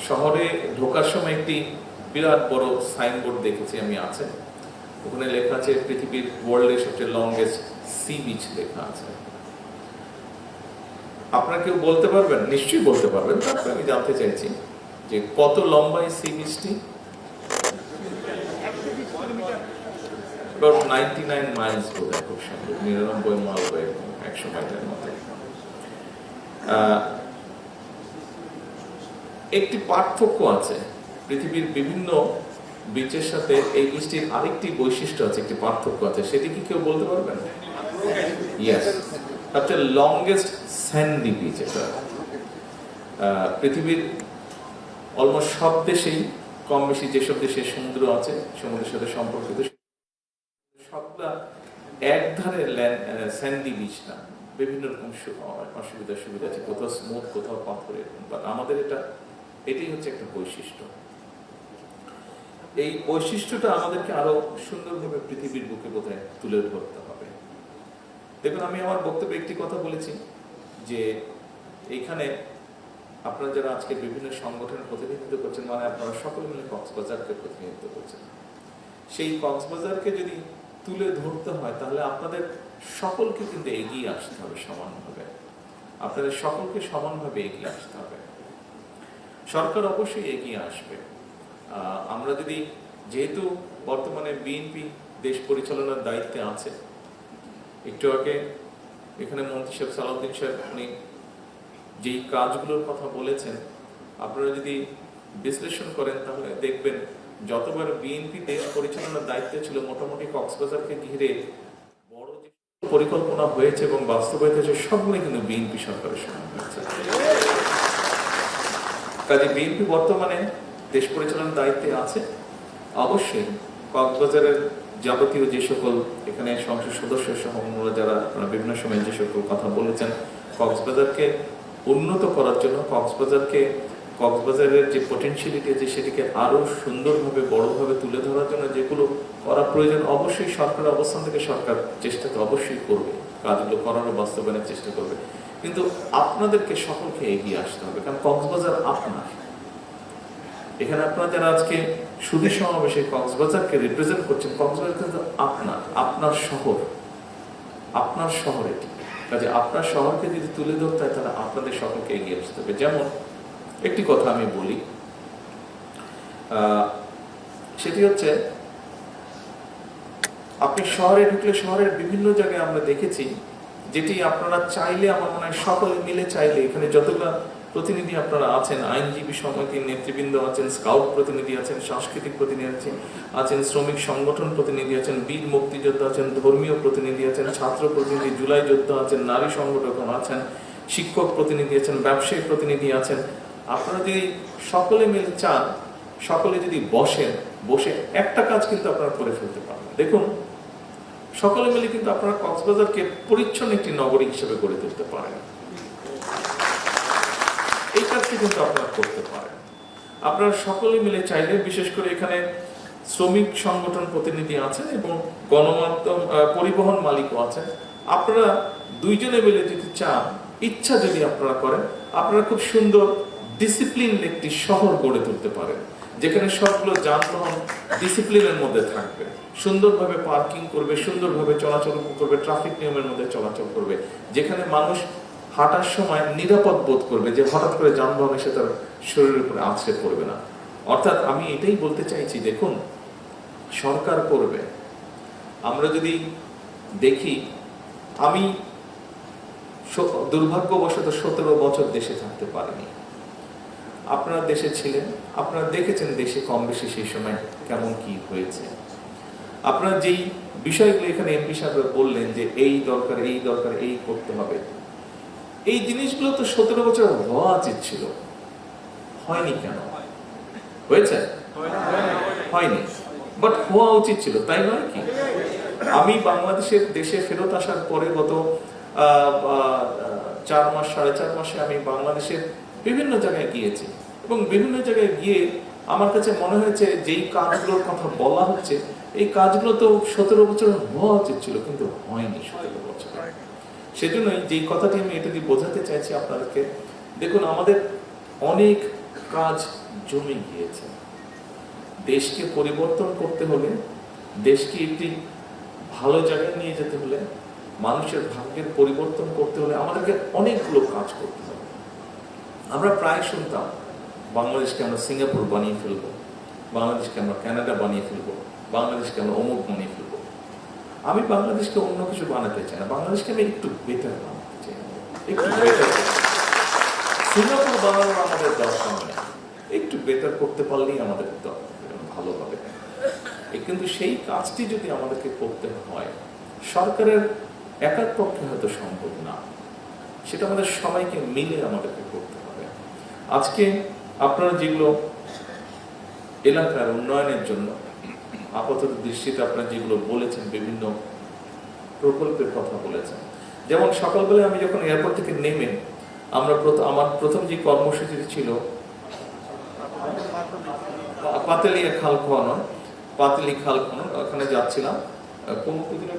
শহরে ঢোকার সময় একটি বিরাট বড় সাইনবোর্ড দেখেছি আমি, আছে ওখানে লেখা আছে পৃথিবীর ওয়ার্ল্ডের সবচেয়ে লংগেস্ট সি বিচ লেখা আছে। আপনারা কেউ বলতে পারবেন? নিশ্চয়ই বলতে পারবেন। তারপরে আমি জানতে চাইছি যে কত লম্বা এই সি বিচটি? about 99 miles বোধহয়, খুব সম্ভব 99 মাইল বা 100 মাইলের মতো। একটি পার্থক্য আছে পৃথিবীর বিভিন্ন বিচের সাথে এই বিচটির আরেকটি বৈশিষ্ট্য আছে, একটি পার্থক্য আছে, সেটি কি কেউ বলতে পারবেন? ইয়েস, সবচেয়ে লংগেস্ট স্যান্ডি বিচ এটা। পৃথিবীর অলমোস্ট সব দেশেই কম বেশি যেসব দেশে সমুদ্র আছে, সমুদ্রের সাথে সম্পর্কিত সবগুলা এক ধারে স্যান্ডি বিচ না, বিভিন্ন রকম অসুবিধা সুবিধা আছে, কোথাও স্মুথ, কোথাও পাথরে। বাট আমাদের এটাই হচ্ছে একটা বৈশিষ্ট্য। এই বৈশিষ্ট্যটা আমাদেরকে আরো সুন্দরভাবে পৃথিবীর বুকে বোধহয় তুলে ধরতে হবে। দেখুন, আমি আমার বক্তব্যে একটি কথা বলেছি যে এইখানে আপনারা যারা আজকে বিভিন্ন সংগঠনের প্রতিনিধিত্ব করছেন, মানে আপনারা সকলে মিলে কক্সবাজারকে প্রতিনিধিত্ব করছেন, সেই কক্সবাজারকে যদি তুলে ধরতে হয় তাহলে আপনাদের সকলকে কিন্তু এগিয়ে আসতে হবে সমানভাবে, আপনাদের সকলকে সমানভাবে এগিয়ে আসতে হবে। সরকার অবশ্যই এগিয়ে আসবে। আমরা যদি, যেহেতু বর্তমানে বিএনপি দেশ পরিচালনার দায়িত্বে আছে, একটু আগে এখানে মন্ত্রী সাহেব সালাউদ্দিন সাহেব উনি যেই কাজগুলোর কথা বলেছেন, আপনারা যদি বিশ্লেষণ করেন তাহলে দেখবেন যতবার বিএনপি দেশ পরিচালনার দায়িত্বে ছিল, মোটামুটি কক্সবাজারকে ঘিরে বড় যে পরিকল্পনা হয়েছে এবং বাস্তবায়িত হয়েছে সবগুলো কিন্তু বিএনপি সরকারের সময় হয়েছে। কাজে বিএনপি বর্তমানে দেশ পরিচালনার দায়িত্বে আছে। অবশ্যই কক্সবাজারের যাবতীয় যে সকল এখানে সংসদ সদস্য সহ অন্যরা যারা বিভিন্ন সময় যে সকল কথা বলেছেন, কক্সবাজারকে উন্নত করার জন্য, কক্সবাজারের যে পটেনশিয়ালিটি আছে সেটিকে আরো সুন্দরভাবে বড়ভাবে তুলে ধরার জন্য যেগুলো করা প্রয়োজন, অবশ্যই সরকারের অবস্থান থেকে সরকার চেষ্টা তো অবশ্যই করবে, কাজগুলো করার বাস্তবায়নের চেষ্টা করবে। কিন্তু আপনাদেরকে সকলকে এগিয়ে আসতে হবে, কারণ কক্সবাজার আপনার। এখানে আপনারা যারা আজকে সুধী সমাবেশে কক্সবাজারকে রিপ্রেজেন্ট করছেন, কক্সবাজার কিন্তু আপনার শহর এটি। কাজে আপনার শহরকে যদি তুলে ধরতে হয় তাহলে আপনাদের সকলকে এগিয়ে আসতে হবে। যেমন একটি কথা আমি বলি, সেটি হচ্ছে আপনি শহরে ঢুকলে শহরের বিভিন্ন জায়গায় আমরা দেখেছি, যেটি আপনারা চাইলে, আমার মনে হয় সকলে মিলে চাইলে, এখানে যতগুলো প্রতিনিধি আপনারা আছেন, আইনজীবী সমিতির নেতৃবৃন্দ আছেন, স্কাউট প্রতিনিধি আছেন, সাংস্কৃতিক প্রতিনিধি আছেন, শ্রমিক সংগঠন প্রতিনিধি আছেন, বীর মুক্তিযোদ্ধা আছেন, ধর্মীয় প্রতিনিধি আছেন, ছাত্র প্রতিনিধি, জুলাই যোদ্ধা আছেন, নারী সংগঠন আছেন, শিক্ষক প্রতিনিধি আছেন, ব্যবসায়ী প্রতিনিধি আছেন। আপনারা যদি সকলে মিলে চান, সকলে যদি বসে একটা কাজ কিন্তু আপনারা করে ফেলতে পারবেন। দেখুন, সকলে মিলে কিন্তু আপনারা কক্সবাজারকে পরিচ্ছন্ন একটি নগরী হিসেবে গড়ে তুলতে পারেন। এই কাজটি কিন্তু আপনারা করতে পারেন। আপনারা সকলে মিলে চাইলে, বিশেষ করে এখানে শ্রমিক সংগঠন প্রতিনিধি আছেন এবং গণমাধ্যম পরিবহন মালিকও আছেন, আপনারা দুইজনে মিলে যদি চান, ইচ্ছা যদি আপনারা করেন, আপনারা খুব সুন্দর ডিসিপ্লিন একটি শহর গড়ে তুলতে পারেন, যেখানে সবগুলো যানবাহন ডিসিপ্লিনের মধ্যে থাকবে, সুন্দরভাবে পার্কিং করবে, সুন্দরভাবে চলাচল করবে, ট্রাফিক নিয়মের মধ্যে চলাচল করবে, যেখানে মানুষ হাঁটার সময় নিরাপদ বোধ করবে, যে হঠাৎ করে যানবাহন এসে তার শরীরের উপরে আছড়ে পড়বে না। অর্থাৎ আমি এটাই বলতে চাইছি, দেখুন, সরকার করবে। আমরা যদি দেখি, আমি দুর্ভাগ্যবশত 17 বছর দেশে থাকতে পারিনি। আপনারা দেশে ছিলেন, আপনারা দেখেছেন দেশে কম বেশি সেই সময় কেমন কি হয়েছে। আপনারা যেই বিষয়গুলো এখানে এমপি সাহেব বললেন যে এই দরকার, এই করতে হবে, এই জিনিসগুলো তো 17 বছর হওয়া উচিত ছিল। হয়নি কেন? হয়েছে? হয়নি, বাট হওয়া উচিত ছিল, তাই নয় কি? আমি বাংলাদেশের দেশে ফেরত আসার পরে গত 4 মাস, 4.5 মাসে আমি বাংলাদেশের বিভিন্ন জায়গায় গিয়েছি এবং বিভিন্ন জায়গায় গিয়ে আমার কাছে মনে হয়েছে যেই কাজগুলোর কথা বলা হচ্ছে, এই কাজগুলো তো 17 বছর হওয়া উচিত ছিল, কিন্তু হয়নি 17 বছর। সেজন্যই যেই কথাটি আমি এটা দিয়ে বোঝাতে চাইছি আপনাদেরকে, দেখুন, আমাদের অনেক কাজ জমে গিয়েছে। দেশকে পরিবর্তন করতে হলে, দেশকে একটি ভালো জায়গায় নিয়ে যেতে হলে, মানুষের ভাগ্যের পরিবর্তন করতে হলে আমাদেরকে অনেকগুলো কাজ করতে হবে। আমরা প্রায় শুনতাম বাংলাদেশকে আমরা সিঙ্গাপুর বানিয়ে ফেলবো, বাংলাদেশকে আমরা কানাডা বানিয়ে ফেলবো, বাংলাদেশকে আমরা অমুক বানিয়ে ফেলবো। আমি বাংলাদেশকে অন্য কিছু বানাতে চাই না, বাংলাদেশকে আমি একটু বেটার বানাতে চাই, একটু বেটার। সিঙ্গাপুর বানানোর আমাদের দরকার নেই, একটু বেটার করতে পারলেই আমাদের ভালো হবে। কিন্তু সেই কাজটি যদি আমাদেরকে করতে হয়, সরকারের একার পক্ষে হয়তো সম্ভব না, সেটা আমাদের সবাইকে মিলে আমাদেরকে করতে হবে। আজকে আপনারা যেগুলো এলাকার উন্নয়নের জন্য আপাতত দৃষ্টিতে আপনারা যেগুলো বলেছেন, বিভিন্ন প্রকল্পের কথা বলেছেন, যেমন সকালবেলায় আমি যখন এয়ারপোর্ট থেকে নেমে আমার প্রথম যে কর্মসূচি ছিল পাতেলিয়া খাল খনন, পাতেলি খাল খনন, ওখানে যাচ্ছিলাম। কোন উপজেলা?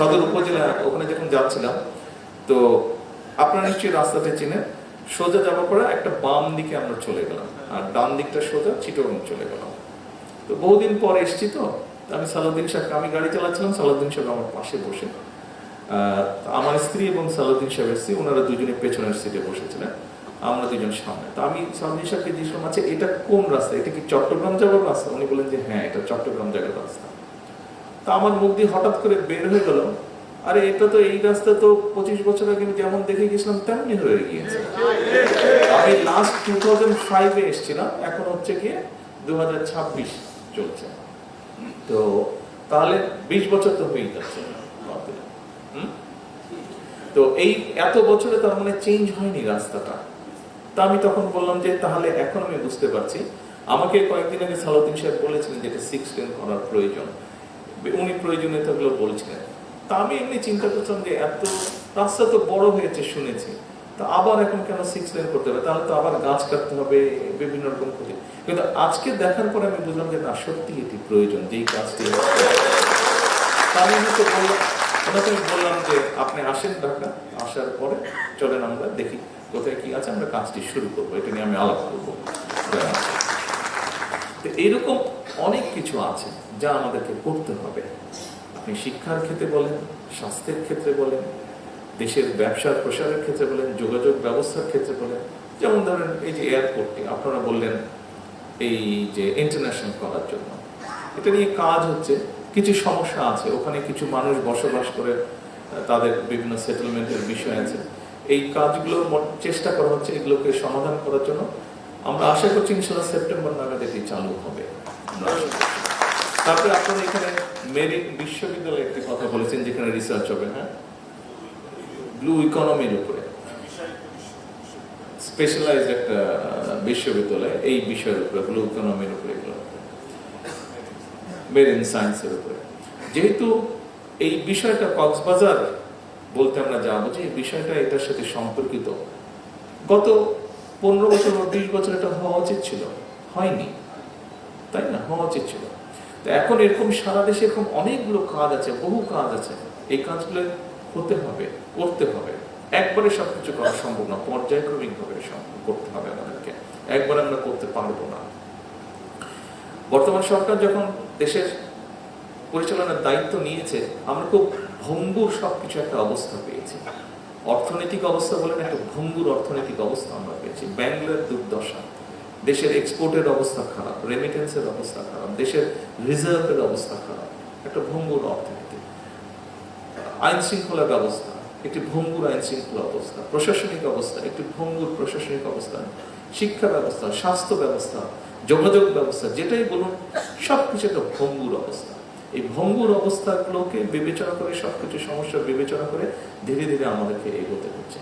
সদর উপজেলা। ওখানে যখন যাচ্ছিলাম, তো আপনারা নিশ্চয়ই রাস্তাটা চিনেন, সোজা যাওয়ার পরে একটা বাম দিকে আমরা চলে গেলাম, আর ডান দিকটা সোজা চিটাগং চলে গেলাম। তো বহুদিন পরে এসছি, তো আমি সালাউদ্দিন সাহেবকে, আমি গাড়ি চালাচ্ছিলাম, সালাউদ্দিন সাহেব আমার পাশে বসে, আমার স্ত্রী এবং সালাউদ্দিন সাহেবের স্ত্রী, ওনারা দুজনে পেছনের সিটে বসেছিলেন, আমরা দুজন সামনে। তো আমি সালাউদ্দিন সাহেবকে জিজ্ঞেস করলাম, আচ্ছা এটা কোন রাস্তা, এটা কি চট্টগ্রাম যাওয়ার রাস্তা? উনি বললেন যে হ্যাঁ, এটা চট্টগ্রাম যাওয়ার রাস্তা। তা আমার মুখ দিয়ে হঠাৎ করে বের হয়ে গেল, আরে এটা তো, এই রাস্তা তো 25 বছর আগে যেমন দেখে গেছিলাম তেমনি হয়ে গিয়েছে। আমি লাস্ট 2005-এ এসেছিলাম, এখন হচ্ছে গিয়ে 2026 চলছে, তো তাহলে 20 বছর তো হয়েই যাচ্ছে। তো এই এত বছরে তার মানে চেঞ্জ হয়নি রাস্তাটা। তা আমি তখন বললাম যে তাহলে এখন আমি বুঝতে পারছি। আমাকে কয়েকদিন আগে সালাউদ্দিন সাহেব বলেছিলেন যেটা 6 লেন করার প্রয়োজন, উনি প্রয়োজনীয়তাগুলো বলছিলেন। তা আমি এমনি চিন্তা করছিলাম যে এত রাস্তা তো বড় হয়েছে শুনেছি, তা আবার এখন কেন 6 লেন করতে হবে? তাহলে তো আবার গাছ কাটতে হবে, বিভিন্ন রকম ক্ষতি। কিন্তু আজকে দেখার পরে আমি বুঝলাম যে না, সত্যি এটি প্রয়োজন, যেই কাজটি। আমি বললাম যে আপনি আসেন ঢাকা, আসার পরে চলেন আমরা দেখি কোথায় কি আছে, আমরা কাজটি শুরু করবো, এটা নিয়ে আমি আলাপ করবো। তো এইরকম অনেক কিছু আছে যা আমাদেরকে করতে হবে। আপনি শিক্ষার ক্ষেত্রে বলেন, স্বাস্থ্যের ক্ষেত্রে বলেন, দেশের ব্যবসার প্রসারের ক্ষেত্রে বলেন, যোগাযোগ ব্যবস্থার ক্ষেত্রে বলেন। যেমন ধরেন এই যে এয়ারপোর্টটি আপনারা বললেন এই যে ইন্টারন্যাশনাল করার জন্য, এটা নিয়ে কাজ হচ্ছে, কিছু সমস্যা আছে, ওখানে কিছু মানুষ বসবাস করে, তাদের বিভিন্ন সেটেলমেন্টের বিষয় আছে। এই কাজগুলো চেষ্টা করা হচ্ছে এগুলোকে সমাধান করার জন্য। আমরা আশা করছি ইনশাআল্লাহ সেপ্টেম্বর নাগাদ এটি চালু হবে। তারপরে আপনারা এখানে মেরিট বিশ্ববিদ্যালয়ে একটি কথা বলেছেন, যেখানে রিসার্চ হবে, হ্যাঁ, ব্লু ইকোনমির উপরে স্পেশালাইজড একটা বিশ্ববিদ্যালয়, এই বিষয়ের উপরে, ব্লু ইকোনমির উপরে, মেরিন সায়েন্সের উপরে। যেহেতু এই বিষয়টা কক্সবাজার বলতে আমরা যা বুঝি, এই বিষয়টা এটার সাথে সম্পর্কিত, গত 15 বছর বা 20 বছর এটা হওয়া উচিত ছিল, হয়নি, তাই না? হওয়া উচিত ছিল। তো এখন এরকম সারা দেশে এরকম অনেকগুলো কাজ আছে, বহু কাজ আছে, এই কাজগুলো হতে হবে, করতে হবে। একবারে সবকিছু করা সম্ভব না, পর্যায়ক্রমিক ভাবে করতে হবে আমাদেরকে, একবারে আমরা করতে পারবো না। বর্তমান সরকার যখন দেশের পরিচালনার দায়িত্ব নিয়েছে, আমরা খুব ভঙ্গুর সবকিছু একটা অবস্থা পেয়েছি। অর্থনৈতিক অবস্থা বলেন, একটা ভঙ্গুর অর্থনৈতিক অবস্থা আমরা পেয়েছি। ব্যাংকের দুর্দশা, দেশের এক্সপোর্টের অবস্থা খারাপ, রেমিটেন্সের অবস্থা খারাপ, দেশের রিজার্ভের অবস্থা খারাপ, একটা ভঙ্গুর অর্থনীতি। আইন শৃঙ্খলা ব্যবস্থা একটি ভঙ্গুর আইন শৃঙ্খলা অবস্থা, প্রশাসনিক অবস্থা একটি ভঙ্গুর প্রশাসনিক অবস্থা, শিক্ষা ব্যবস্থা, স্বাস্থ্য ব্যবস্থা, যোগাযোগ ব্যবস্থা, যেটাই বলুন সবকিছু একটা ভঙ্গুর অবস্থা। এই ভঙ্গুর অবস্থাগুলোকে বিবেচনা করে, সবকিছু সমস্যা বিবেচনা করে ধীরে ধীরে আমাদেরকে এগোতে হচ্ছে।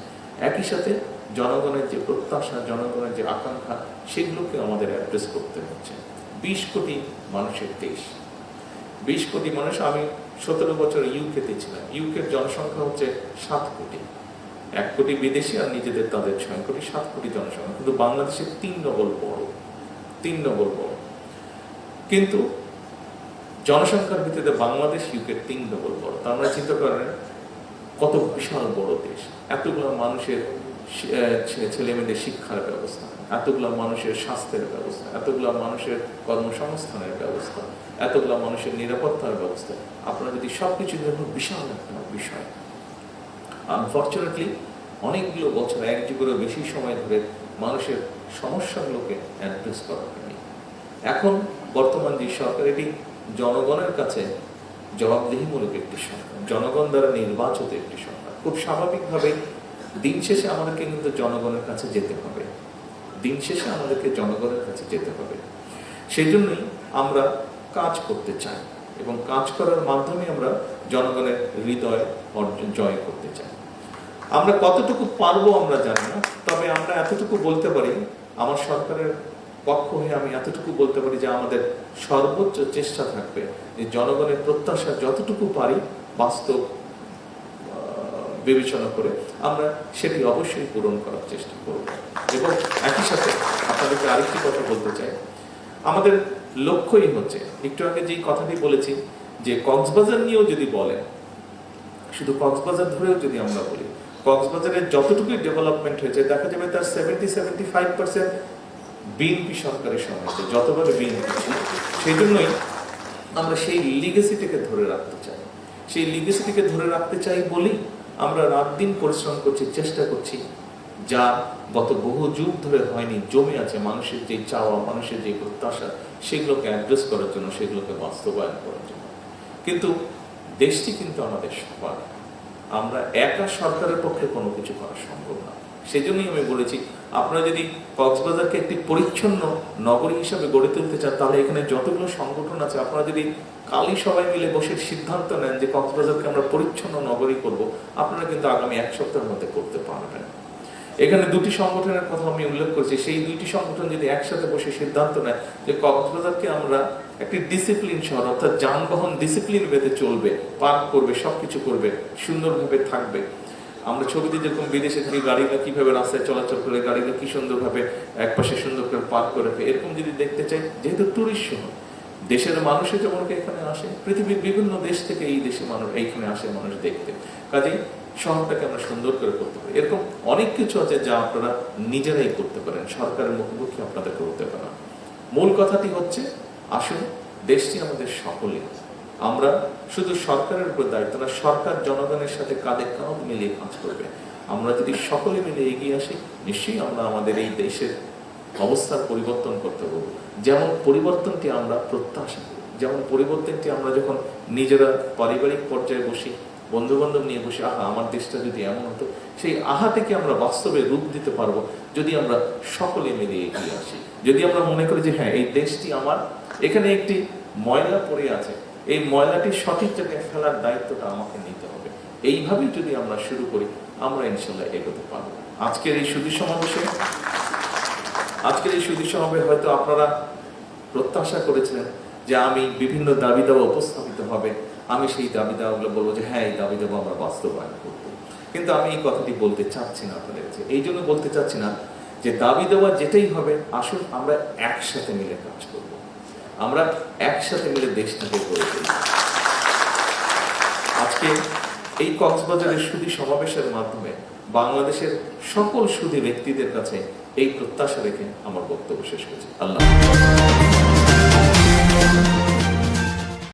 একই সাথে জনগণের যে প্রত্যাশা, জনগণের যে আকাঙ্ক্ষা, সেগুলোকে আমাদের অ্যাড্রেস করতে হচ্ছে। 20 কোটি মানুষের দেশ, 20 কোটি মানুষ। আমি 17 বছর ইউকেতে ছিলাম, ইউকের জনসংখ্যা হচ্ছে 7 কোটি, 1 কোটি বিদেশি আর নিজেদের তাদের 6 কোটি, 7 কোটি জনসংখ্যা। কিন্তু বাংলাদেশের 3 ডবল বড়, 3 ডবল বড়। কিন্তু জনসংখ্যার ভিত্তিতে বাংলাদেশ ইউকের 3 ডবল বড়। তার মানে চিন্তা করেন কত বিশাল বড় দেশ, এতগুলো মানুষের ছেলেমেয়েদের শিক্ষার ব্যবস্থা, এতগুলো মানুষের স্বাস্থ্যের ব্যবস্থা, এতগুলো মানুষের কর্মসংস্থানের ব্যবস্থা, এতগুলো মানুষের নিরাপত্তার ব্যবস্থা, আপনারা যদি সবকিছু দেখুন, বিশাল একটা বিষয়। আনফর্চুনেটলি অনেকগুলো বছর, এক যুগেরও বেশি সময় ধরে মানুষের সমস্যাগুলোকে অ্যাড্রেস করা হয়নি। এখন বর্তমান যে সরকার, এটি জনগণের কাছে জবাবদিহিমূলক একটি সরকার, জনগণ দ্বারা নির্বাচিত একটি সরকার। খুব স্বাভাবিকভাবে দিন শেষে আমাদেরকে কিন্তু জনগণের কাছে যেতে হবে, দিন শেষে আমাদেরকে জনগণের কাছে যেতে হবে। সেই জন্যই আমরা কাজ করতে চাই এবং কাজ করার মাধ্যমে আমরা জনগণের হৃদয় অর্জন জয় করতে চাই। আমরা কতটুকু পারবো আমরা জানি না, তবে আমরা এতটুকু বলতে পারি, আমার সরকারের পক্ষ হয়ে আমি এতটুকু বলতে পারি যে আমাদের সর্বোচ্চ চেষ্টা থাকবে যে জনগণের প্রত্যাশা যতটুকু পারি বাস্তব বিবেচনা করে আমরা সেটি অবশ্যই পূরণ করার চেষ্টা করব। এবং একই সাথে আপনাদেরকে আরেকটি কথা বলতে চাই, আমাদের লক্ষ্যই হচ্ছে, একটু আগে যেই কথাটি বলেছি যে কক্সবাজার নিয়েও যদি বলেন, শুধু কক্সবাজার ধরেও যদি আমরা বলি, কক্সবাজারের যতটুকুই ডেভেলপমেন্ট হয়েছে দেখা যাবে তার 70-75% বিএনপি সরকারের সময়, যতবার বিএনপি ছিল। সেই জন্যই আমরা সেই লিগেসিটিকে ধরে রাখতে চাই, সেই লিগেসিটিকে ধরে রাখতে চাই বলেই আমরা রাত দিন পরিশ্রম করছি, চেষ্টা করছি, যা গত বহু যুগ ধরে হয়নি, জমে আছে মানুষের যে চাওয়া, মানুষের যে প্রত্যাশা, সেগুলোকে অ্যাড্রেস করার জন্য, সেগুলোকে বাস্তবায়ন করার জন্য। কিন্তু দেশটি কিন্তু আমাদের সবার, আমরা একা সরকারের পক্ষে কোনো কিছু করা সম্ভব না। সেজন্যই আমি বলেছি, আপনারা যদি কক্সবাজারকে একটি পরিচ্ছন্ন নগরী হিসাবে গড়ে তুলতে চান, তাহলে এখানে যতগুলো সংগঠন আছে, আপনারা যদি কালই সবাই মিলে বসে সিদ্ধান্ত নেন যে কক্সবাজারকে আমরা পরিচ্ছন্ন নগরী করব, আপনারা কিন্তু আগামী এক সপ্তাহের মধ্যে করতে পারবেন। এখানে দুটি সংগঠনের কথা আমি উল্লেখ করছি, সেই দুইটি সংগঠন যদি একসাথে বসে সিদ্ধান্ত নেয় যে কক্সবাজারকে আমরা একটি ডিসিপ্লিন শহর, অর্থাৎ যানবাহন ডিসিপ্লিন বেঁধে চলবে, পার্ক করবে, সবকিছু করবে, সুন্দরভাবে থাকবে। আমরা ছবিতে যেরকম বিদেশে থেকে গাড়িগুলো কিভাবে রাস্তায় চলাচল করে, গাড়িগুলো কি সুন্দরভাবে একপাশে সুন্দর করে পার্ক করে, এরকম যদি দেখতে চাই, যেহেতু টুরিস্ট শহর, দেশের মানুষে যেমন এখানে আসে, পৃথিবীর বিভিন্ন দেশ থেকে এই দেশে মানুষ এইখানে আসে মানুষ দেখতে, কাজেই শহরটাকে আমরা সুন্দর করে করতে পারি। এরকম অনেক কিছু আছে যা আপনারা নিজেরাই করতে পারেন, সরকারের মুখোমুখি আপনাদের করতে পারেন। মূল কথাটি হচ্ছে, আসুন দেশটি আমাদের সকলের, আমরা শুধু সরকারের উপর দায়িত্ব না, সরকার জনগণের সাথে কাঁধে কাঁধ মিলিয়ে কাজ করবে। আমরা যদি সকলে মিলে এগিয়ে আসি, নিশ্চয়ই আমরা আমাদের এই দেশের অবস্থার পরিবর্তন করতে পারবো। যেমন পরিবর্তনটি আমরা প্রত্যাশা করি, যেমন পরিবর্তনটি আমরা যখন নিজেরা পারিবারিক পর্যায়ে বসি, বন্ধু বান্ধব নিয়ে বসে, আহা আমার দেশটা যদি এমন হতো, সেই আহা থেকে আমরা বাস্তবে রূপ দিতে পারবো যদি আমরা সকলে মিলে এগিয়ে আসি। যদি আমরা মনে করি যে হ্যাঁ, এই দেশটি আমার, এখানে একটি ময়লা পড়ে আছে, এই ময়লাটি সঠিক জায়গায় ফেলার দায়িত্বটা আমাকে নিতে হবে, এইভাবেই যদি আমরা শুরু করি, আমরা ইনশাল্লাহ এগোতে পারবো। আজকের এই সুধী সমাবেশে হয়তো আপনারা প্রত্যাশা করেছিলেন যে আমি বিভিন্ন দাবি দাওয়া উপস্থাপিত হবে, আমি সেই দাবি দাওয়াগুলো বলবো যে হ্যাঁ, এই দাবি দাওয়া আমরা বাস্তবায়ন করবো। কিন্তু আমি এই কথাটি বলতে চাচ্ছি না আপনাদের কাছে। এই জন্য বলতে চাচ্ছি না যে দাবি দেওয়া যেটাই হবে, আসুন আমরা একসাথে মিলে কাজ করব, আমরা একসাথে মিলে দেশটাকে গড়ে তুলব। আজকে এই কক্সবাজারের সুধী সমাবেশের মাধ্যমে বাংলাদেশের সকল সুধী ব্যক্তিদের কাছে এই প্রত্যাশা রেখে আমার বক্তব্য শেষ করছি। আল্লাহ।